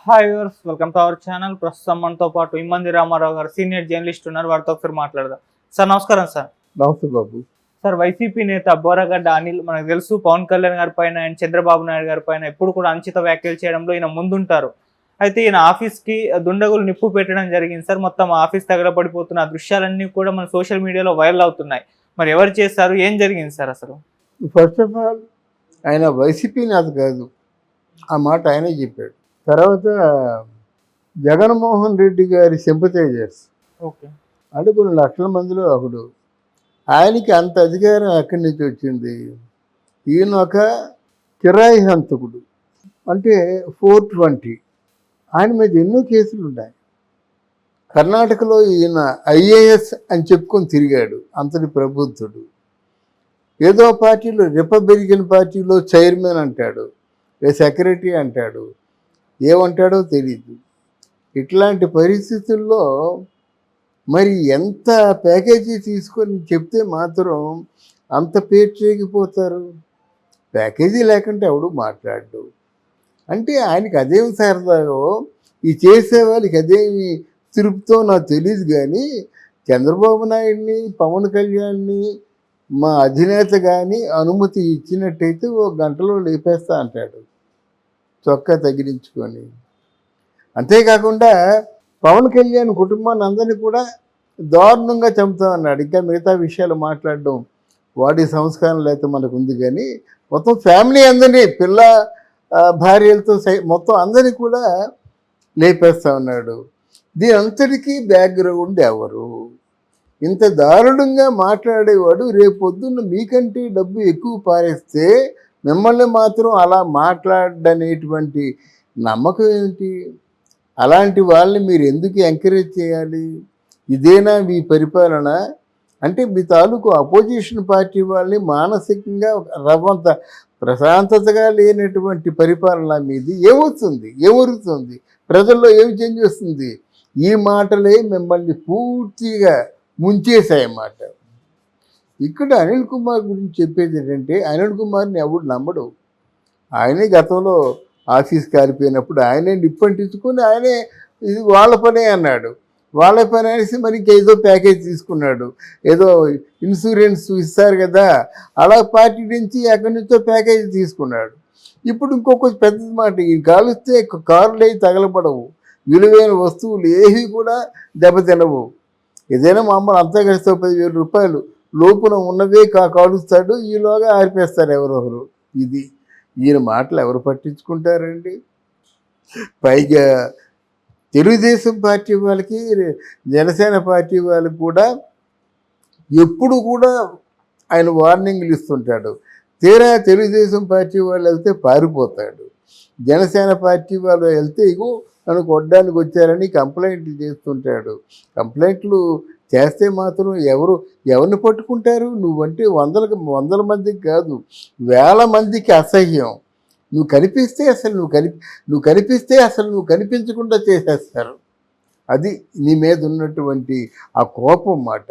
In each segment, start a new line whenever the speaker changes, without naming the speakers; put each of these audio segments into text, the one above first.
Hi viewers, welcome to our channel. ప్రస్తుతం మనతో పాటు ఇమ్మంది రామారావు గారు సీనియర్ జర్నలిస్ట్ ఉన్నారు. వారితో ఒకసారి మాట్లాడదాం. సార్ నమస్కారం. సార్
నమస్తే బాబు.
సార్ వైసీపీ నేత బోరగడ్డ అనిల్, మనకు తెలుసు పవన్ కళ్యాణ్ గారి పైన అండ్ చంద్రబాబు నాయుడు గారి పైన ఎప్పుడు కూడా అనుచిత వ్యాఖ్యలు చేయడంలో ఈయన ముందుంటారు. అయితే ఈయన ఆఫీస్కి దుండగులు నిప్పు పెట్టడం జరిగింది సార్. మొత్తం ఆఫీస్ తగలబడిపోతున్న దృశ్యాలన్నీ కూడా మన సోషల్ మీడియాలో వైరల్ అవుతున్నాయి. మరి ఎవరు చేస్తారు, ఏం జరిగింది సార్ అసలు?
ఫస్ట్ ఆఫ్ ఆల్ ఆయన వైసీపీ నేత కాదు, ఆ మాట ఆయనే చెప్పాడు. తర్వాత జగన్మోహన్ రెడ్డి గారి సింపథైజర్స్
ఓకే,
అంటే కొన్ని లక్షల మందిలో ఒకడు. ఆయనకి అంత అధికారం ఎక్కడి నుంచి వచ్చింది? ఈయన ఒక కిరాయి హంతకుడు, అంటే 420. ఆయన మీద ఎన్నో కేసులు ఉన్నాయి. కర్ణాటకలో ఈయన ఐఏఎస్ అని చెప్పుకొని తిరిగాడు, అంతటి ప్రబుద్ధుడు. ఏదో పార్టీలో రిపబ్లికన్ పార్టీలో చైర్మన్ అంటాడు, సెక్రటరీ అంటాడు, ఏమంటాడో తెలీదు. ఇట్లాంటి పరిస్థితుల్లో మరి ఎంత ప్యాకేజీ తీసుకొని చెప్తే మాత్రం అంత పేర్చేగిపోతారు. ప్యాకేజీ లేకుంటే ఎవడు మాట్లాడు. అంటే ఆయనకి అదేమి సరదాగో, ఈ చేసే వాళ్ళకి అదేమి తిరుపుతో నాకు తెలియదు. కానీ చంద్రబాబు నాయుడిని, పవన్ కళ్యాణ్ని, మా అధినేత కానీ అనుమతి ఇచ్చినట్టయితే ఓ గంటలో లేపేస్తా అంటాడు, చొక్కా తగిలించుకొని. అంతేకాకుండా పవన్ కళ్యాణ్ కుటుంబాన్ని అందరినీ కూడా దారుణంగా చంపుతామన్నాడు. ఇంకా మిగతా విషయాలు మాట్లాడడం వాడి సంస్కారం లేకపోతే మనకు ఉంది. కానీ మొత్తం ఫ్యామిలీ అందరినీ, పిల్ల భార్యలతో మొత్తం అందరినీ కూడా లేపేస్తా ఉన్నాడు. దీని అంతటికీ బ్యాక్గ్రౌండ్ ఎవరు? ఇంత దారుణంగా మాట్లాడేవాడు రేపొద్దున్న మీకంటే డబ్బు ఎక్కువ పారేస్తే మిమ్మల్ని మాత్రం అలా మాట్లాడనేటువంటి నమ్మకం ఏమిటి? అలాంటి వాళ్ళని మీరు ఎందుకు ఎంకరేజ్ చేయాలి? ఇదేనా మీ పరిపాలన? అంటే మీ తాలూకు అపోజిషన్ పార్టీ వాళ్ళని మానసికంగా రవ్వంత ప్రశాంతతగా లేనటువంటి పరిపాలన మీది ఏమవుతుంది, ఏమరుగుతుంది, ప్రజల్లో ఏమి చేంజ్ వస్తుంది? ఈ మాటలే మిమ్మల్ని పూర్తిగా ముంచేశాయన్నమాట. ఇక్కడ అనిల్ కుమార్ గురించి చెప్పేది ఏంటంటే, అనిల్ కుమార్ని ఎవడు నమ్మడు. ఆయనే గతంలో ఆఫీస్ కాలిపోయినప్పుడు ఆయనే నిప్పంటించుకొని ఆయనే ఇది వాళ్ళ పనే అన్నాడు. వాళ్ళ పని అనేసి మరి ఇంకేదో ప్యాకేజ్ తీసుకున్నాడు. ఏదో ఇన్సూరెన్స్ ఇస్తారు కదా, అలా పార్టీ నుంచి ఎక్కడి నుంచో ప్యాకేజ్ తీసుకున్నాడు. ఇప్పుడు ఇంకొక పెద్ద మాట, ఈ కాలుస్తే కార్లు అవి తగలబడవు, విలువైన వస్తువులు ఏవి కూడా దెబ్బతినవు. ఏదైనా మామూలు అంతా కలిస్తే 10,000 రూపాయలు లోపున ఉన్నవే కాలుస్తాడు, ఈలోగా ఆరిపేస్తారు ఎవరొకరు. ఇది ఈయన మాటలు ఎవరు పట్టించుకుంటారండి? పైగా తెలుగుదేశం పార్టీ వాళ్ళకి, జనసేన పార్టీ వాళ్ళకి కూడా ఎప్పుడు కూడా ఆయన వార్నింగ్లు ఇస్తుంటాడు. తీరా తెలుగుదేశం పార్టీ వాళ్ళు వెళ్తే పారిపోతాడు. జనసేన పార్టీ వాళ్ళు వెళ్తే ఇగో నన్ను కొట్టడానికి వచ్చారని కంప్లైంట్లు చేస్తుంటాడు. కంప్లైంట్లు చేస్తే మాత్రం ఎవరిని పట్టుకుంటారు? నువ్వంటే వందల మందికి కాదు, వేల మందికి అసహ్యం. నువ్వు కనిపిస్తే అసలు నువ్వు కనిపించకుండా చేసేస్తారు. అది నీ మీద ఉన్నటువంటి ఆ కోపం మాట.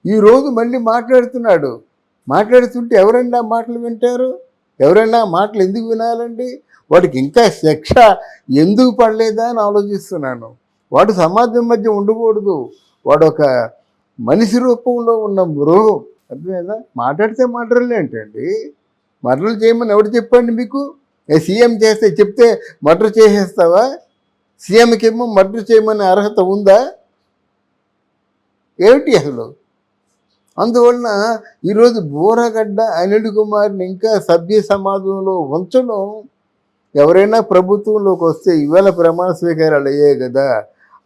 ఈరోజు మళ్ళీ మాట్లాడుతున్నాడు. మాట్లాడుతుంటే ఎవరైనా మాటలు వింటారు? ఎవరైనా మాటలు ఎందుకు వినాలండి? వాడికి ఇంకా శిక్ష ఎందుకు పడలేదా అని ఆలోచిస్తున్నాను. వాడు సమాజం మధ్య ఉండకూడదు. వాడు ఒక మనిషి రూపంలో ఉన్న మృగం. అర్థమైందా? మాట్లాడితే మాటలు ఏంటండి? మర్డర్లు చేయమని ఎవడు చెప్పండి మీకు? సీఎం చేస్తే చెప్తే మర్డర్ చేసేస్తావా? సీఎంకి ఏమో మర్డర్ చేయమనే అర్హత ఉందా ఏమిటి అసలు? అందువలన ఈరోజు బోరగడ్డ అనిల్ కుమార్ని ఇంకా సభ్య సమాజంలో ఉంచడం, ఎవరైనా ప్రభుత్వంలోకి వస్తే ఇవాళ ప్రమాణ స్వీకారాలు అయ్యాయి కదా,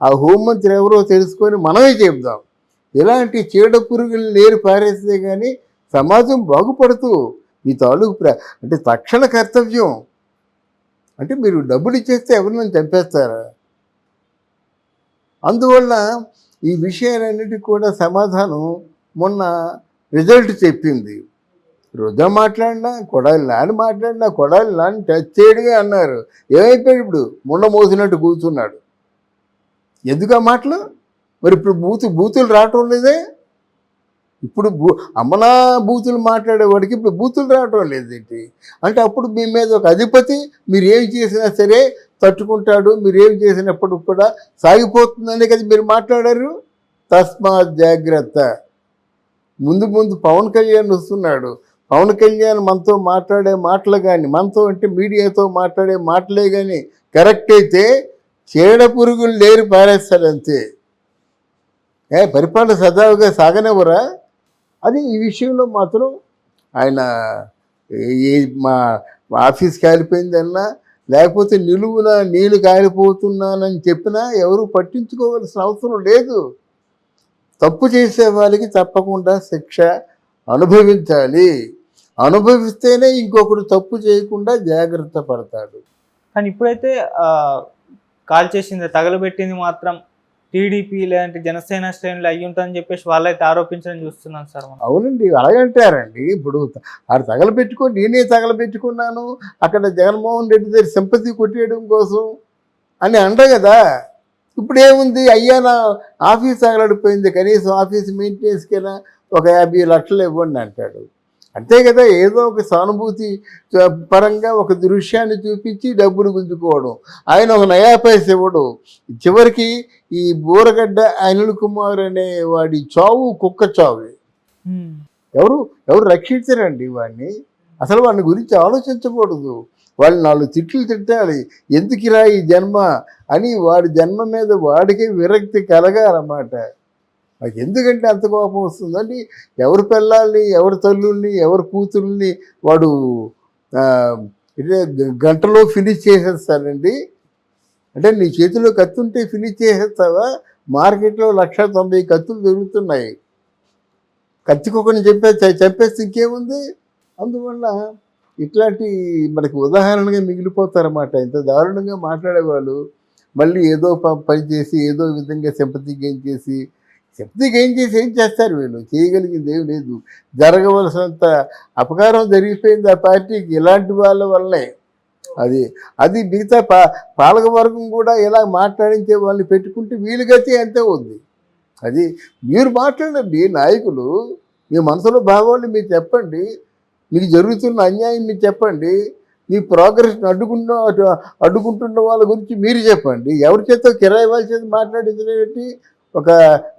ఆ హోంమంత్రి ఎవరో తెలుసుకొని మనమే చెప్దాం. ఇలాంటి చీడ పురుగులు లేరు పారేస్తే కానీ సమాజం బాగుపడుతూ మీ తాలూకు అంటే తక్షణ కర్తవ్యం. అంటే మీరు డబ్బులు ఇచ్చేస్తే ఎవరిని చంపేస్తారా? అందువల్ల ఈ విషయాలన్నిటికీ కూడా సమాధానం మొన్న రిజల్ట్ చెప్పింది. రోజా మాట్లాడినా, కొడాలి నాని టచ్ చేయడమే అన్నారు. ఏమైపోయాడు? ఇప్పుడు ముండ మోసినట్టు కూర్చున్నాడు. ఎందుకు ఆ మాటలు? మరి ఇప్పుడు బూతులు రావటం లేదే. ఇప్పుడు అమ్మనా బూతులు మాట్లాడేవాడికి ఇప్పుడు బూతులు రావటం లేదేంటి? అంటే అప్పుడు మీ మీద ఒక అధిపతి, మీరు ఏమి చేసినా సరే తట్టుకుంటాడు, మీరేం చేసినప్పుడు కూడా సాగిపోతుందనే కదా మీరు మాట్లాడారు. తస్మాత్ జాగ్రత్త. ముందు ముందు పవన్ కళ్యాణ్ వస్తున్నాడు. పవన్ కళ్యాణ్ మనతో మాట్లాడే మాటలు కానీ, మనతో అంటే మీడియాతో మాట్లాడే మాటలే కానీ కరెక్ట్ అయితే చీడ పురుగులు లేరు పారేస్తారు అంతే. పరిపాలన సజావుగా సాగనివ్వరా? అది ఈ విషయంలో మాత్రం ఆయన మా ఆఫీస్ కాలిపోయిందన్నా, లేకపోతే నిలువున నీళ్లు కాలిపోతున్నానని చెప్పినా ఎవరు పట్టించుకోవాల్సిన అవసరం లేదు. తప్పు చేసే వాళ్ళకి తప్పకుండా శిక్ష అనుభవించాలి. అనుభవిస్తేనే ఇంకొకరు తప్పు చేయకుండా జాగ్రత్త పడతాడు.
కానీ ఇప్పుడైతే కాల్ చేసింది తగలబెట్టింది మాత్రం టీడీపీ లేదంటే జనసేన శ్రేణులు అయ్యి ఉంటుందని చెప్పేసి వాళ్ళైతే ఆరోపించడం చూస్తున్నాను సార్.
అవునండి, అలాగంటారండి. ఇప్పుడు ఆడు తగలబెట్టుకొని నేనే తగలబెట్టుకున్నాను అక్కడ జగన్మోహన్ రెడ్డి దగ్గర సింపతి కొట్టేయడం కోసం అని అంట కదా. ఇప్పుడు ఏముంది, అయ్యా నా ఆఫీస్ తగలడిపోయింది, కనీసం ఆఫీస్ మెయింటెనెన్స్కైనా ఒక 50 లక్షలు ఇవ్వండి అంటాడు. అంతే కదా, ఏదో ఒక సానుభూతి పరంగా ఒక దృశ్యాన్ని చూపించి డబ్బులు గుంజుకోవడం. ఆయన ఒక నయా పైసా ఇవ్వడు. చివరికి ఈ బూరగడ్డ అనిల్ కుమార్ అనే వాడి చావు కుక్క చావు. ఎవరు రక్షించరండి వాడిని. అసలు వాడిని గురించి ఆలోచించకూడదు. వాళ్ళు 4 తిట్లు తిట్టాలి, ఎందుకురా ఈ జన్మ అని వాడి జన్మ మీద వాడికి విరక్తి కలగాలన్నమాట. నాకు ఎందుకంటే అంత కోపం వస్తుందండి. ఎవరి పిల్లల్ని, ఎవరి తల్లుల్ని, ఎవరి కూతుర్ని వాడు గంటలో ఫినిష్ చేసేస్తాడండి. అంటే నీ చేతిలో కత్తి ఉంటే ఫినిష్ చేసేస్తావా? మార్కెట్లో 190 కత్తులు దొరుకుతున్నాయి. కత్తికొకరిని చంపేస్తే ఇంకేముంది? అందువల్ల ఇట్లాంటి మనకి ఉదాహరణగా మిగిలిపోతారన్నమాట. ఇంత దారుణంగా మాట్లాడేవాళ్ళు మళ్ళీ ఏదో పని చేసి ఏదో విధంగా సింపతి గెయిన్ చేసి ఏం చేస్తారు? వీళ్ళు చేయగలిగింది ఏం లేదు. జరగవలసినంత అపకారం జరిగిపోయింది ఆ పార్టీకి ఇలాంటి వాళ్ళ వల్లనే. అది మిగతా పాలకవర్గం కూడా ఇలా మాట్లాడించే వాళ్ళని పెట్టుకుంటే వీళ్ళ గతి అంతే ఉంది. అది మీరు మాట్లాడండి, నాయకులు మీ మనసులో భావాన్ని మీరు చెప్పండి, మీకు జరుగుతున్న అన్యాయం మీరు చెప్పండి, మీ ప్రోగ్రెస్ని అడ్డుకుంటున్న వాళ్ళ గురించి మీరు చెప్పండి. ఎవరి చేత కిరాయి వాళ్ళ చేత మాట్లాడించలేబట్టి ఒక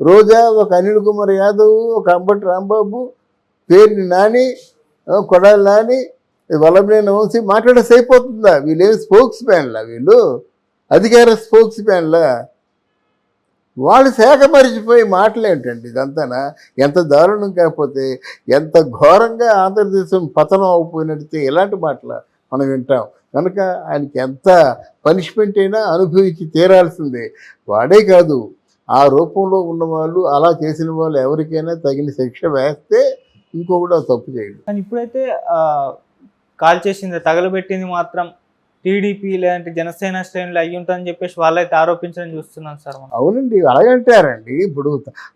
రోజా, ఒక అనిల్ కుమార్ యాదవ్, ఒక అంబటి రాంబాబు, పేరుని నాని, కొడాలి నాని, వల్లభనేని వంశీ మాట్లాడేసి అయిపోతుందా? వీళ్ళేమి స్పోక్స్ మ్యాన్లా? వీళ్ళు అధికార స్పోక్స్ మ్యాన్లా? వాళ్ళు శాఖ మరిచిపోయి మాటలేంటండి ఇదంతానా? ఎంత దారుణం, కాకపోతే ఎంత ఘోరంగా ఆంధ్రదేశం పతనం అయిపోయినట్టు ఇలాంటి మాటలు మనం వింటాం. కనుక ఆయనకి ఎంత పనిష్మెంట్ అయినా అనుభవించి తీరాల్సిందే. వాడే కాదు, ఆ రూపంలో ఉన్నవాళ్ళు, అలా చేసిన వాళ్ళు ఎవరికైనా తగిన శిక్ష వేస్తే ఇంకొకటి తప్పు చేయడు.
కానీ ఇప్పుడైతే కాల్ చేసింది తగలబెట్టింది మాత్రం టీడీపీ లేదంటే జనసేన శ్రేణులు అయ్యి ఉంటుందని చెప్పేసి వాళ్ళైతే ఆరోపించడం చూస్తున్నాను సార్.
అవునండి, అలాగంటారండి. ఇప్పుడు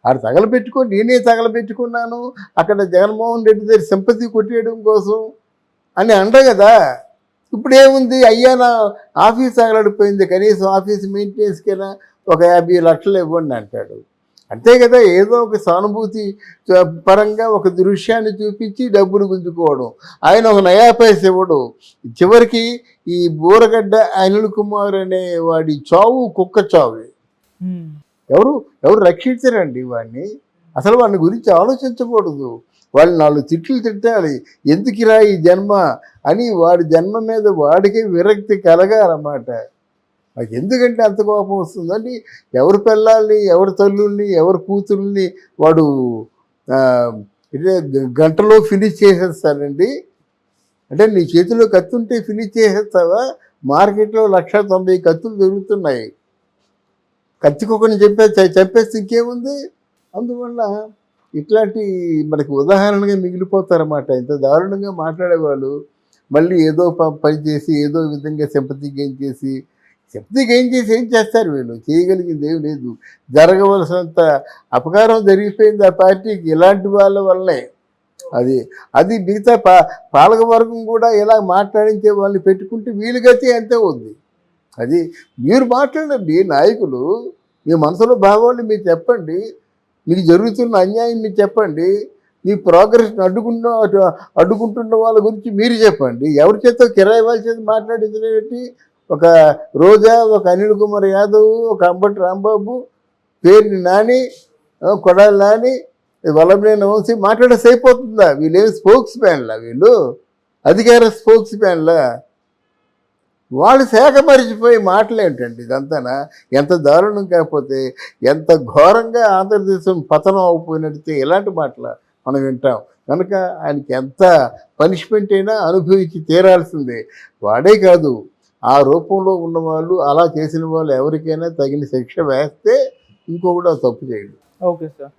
ఆడు తగలబెట్టుకొని నేనే తగలబెట్టుకున్నాను అక్కడ జగన్మోహన్ రెడ్డి దగ్గర సింపతి కొట్టేయడం కోసం అని అంట కదా. ఇప్పుడు ఏముంది, అయ్యా నా ఆఫీస్ తగలడిపోయింది, కనీసం ఆఫీస్ మెయింటెనెన్స్కైనా ఒక 50 లక్షలు ఇవ్వండి అంటాడు. అంతే కదా, ఏదో ఒక సానుభూతి పరంగా ఒక దృశ్యాన్ని చూపించి డబ్బులు గుంజుకోవడం. ఆయన ఒక నయా పైసా ఇవ్వడు. చివరికి ఈ బూరగడ్డ అనిల్ కుమార్ అనే వాడి చావు కుక్క చావు. ఎవరు రక్షించరండి వాడిని. అసలు వాడిని గురించి ఆలోచించకూడదు. వాళ్ళు 4 తిట్లు తిట్టాలి, ఎందుకురా ఈ జన్మ అని వాడి జన్మ మీద వాడికి విరక్తి కలగాలన్నమాట. నాకు ఎందుకంటే అంత కోపం వస్తుందండి. ఎవరి పిల్లల్ని, ఎవరి తల్లుల్ని, ఎవరి కూతుర్ని వాడు గంటలో ఫినిష్ చేసేస్తాడండి. అంటే నీ చేతిలో కత్తి ఉంటే ఫినిష్ చేసేస్తావా? మార్కెట్లో 190 కత్తులు దొరుకుతున్నాయి. కత్తికొకరిని చంపేస్తే ఇంకేముంది? అందువల్ల ఇట్లాంటి మనకి ఉదాహరణగా మిగిలిపోతారన్నమాట. ఇంత దారుణంగా మాట్లాడేవాళ్ళు మళ్ళీ ఏదో పని చేసి ఏదో విధంగా సింపతి గెయిన్ చేసి ఏం చేస్తారు? వీళ్ళు చేయగలిగింది ఏం లేదు. జరగవలసినంత అపకారం జరిగిపోయింది ఆ పార్టీకి ఇలాంటి వాళ్ళ వల్లనే. అది మిగతా పాలకవర్గం కూడా ఇలా మాట్లాడించే వాళ్ళని పెట్టుకుంటే వీళ్ళ గతి అంతే ఉంది. అది మీరు మాట్లాడండి, నాయకులు మీ మనసులో భావాన్ని మీరు చెప్పండి, మీకు జరుగుతున్న అన్యాయం మీరు చెప్పండి, మీ ప్రోగ్రెస్ని అడ్డుకుంటున్న వాళ్ళ గురించి మీరు చెప్పండి. ఎవరి చేత కిరాయి వాళ్ళ చేత మాట్లాడించలేబట్టి ఒక రోజా, ఒక అనిల్ కుమార్ యాదవ్, ఒక అంబటి రాంబాబు, పేరుని నాని, కొడాలి నాని, వల్లభనేని వంశీ మాట్లాడేసి అయిపోతుందా? వీళ్ళేమి స్పోక్స్ మ్యాన్లా? వీళ్ళు అధికార స్పోక్స్ మ్యాన్లా? వాళ్ళు శాఖ మరిచిపోయి మాటలేంటండి ఇదంతానా? ఎంత దారుణం, కాకపోతే ఎంత ఘోరంగా ఆంధ్రదేశం పతనం అయిపోయినట్టు ఇలాంటి మాటలు మనం వింటాం. కనుక ఆయనకి ఎంత పనిష్మెంట్ అయినా అనుభవించి తీరాల్సిందే. వాడే కాదు, ఆ రూపంలో ఉన్నవాళ్ళు, అలా చేసిన వాళ్ళు ఎవరికైనా తగిన శిక్ష వేస్తే ఇంకొకటి తప్పు చేయడు.
Okay sir.